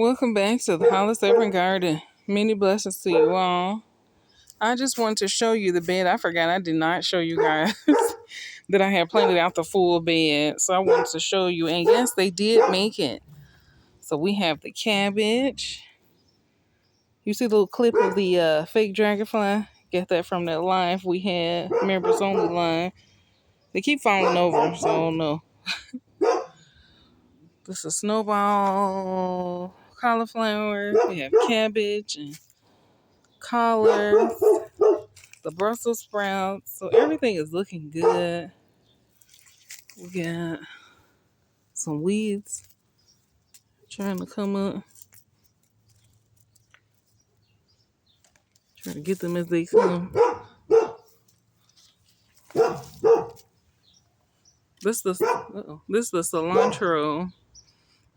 Welcome back to the Hollis Urban Garden. Many blessings to you all. I just wanted to show you the bed. I forgot I did not show you guys that I had planted out the full bed. So I wanted to show you. And yes, they did make it. So we have the cabbage. You see the little clip of the fake dragonfly? Get that from that live we had. Members only line. They keep falling over, so I don't know. This is snowball cauliflower. We have cabbage and collards, the Brussels sprouts. So everything is looking good. We got some weeds trying to come up. Try to get them as they come. This is the cilantro,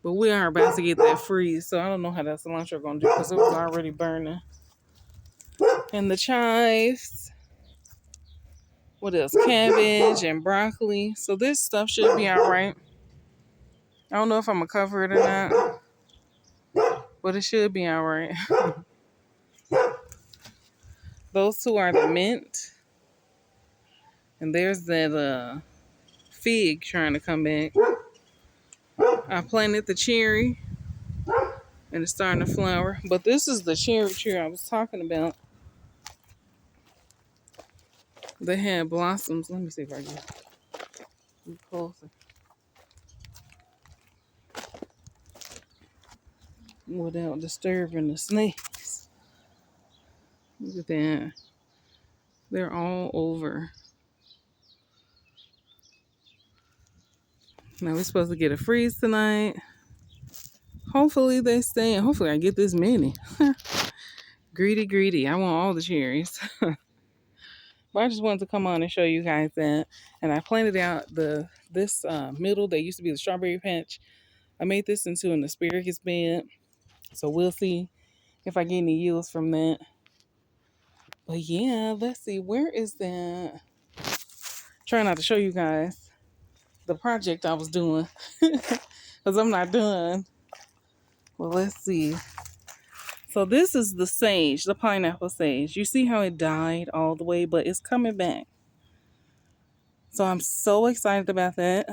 but we are about to get that freeze, so I don't know how that cilantro gonna do because it was already burning. And the chives. What else? Cabbage and broccoli. So this stuff should be all right. I don't know if I'm gonna cover it or not, but it should be all right. Those two are the mint, and there's that fig trying to come back. I planted the cherry, and it's starting to flower. But this is the cherry tree I was talking about. They had blossoms. Let me see if I can get closer without disturbing the snakes. Look at that. They're all over. Now we're supposed to get a freeze tonight. Hopefully they stay. And hopefully I get this many. Greedy. I want all the cherries. But I just wanted to come on and show you guys that. And I planted out this middle that used to be the strawberry patch. I made this into an asparagus bed. So we'll see if I get any yields from that. But yeah, let's see. Where is that? Trying not to show you guys the project I was doing. Because I'm not done. Well, let's see. So this is the sage, the pineapple sage. You see how it died all the way, but it's coming back. So I'm so excited about that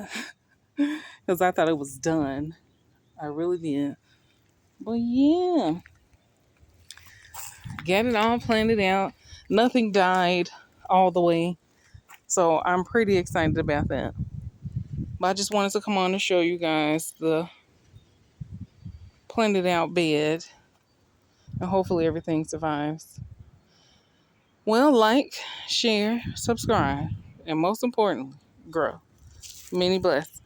because I thought it was done. I really did. But yeah, get it all planted out. Nothing died all the way. So I'm pretty excited about that. But I just wanted to come on and show you guys the planted out bed. And hopefully everything survives. Well, like, share, subscribe, and most importantly, grow. Many blessings.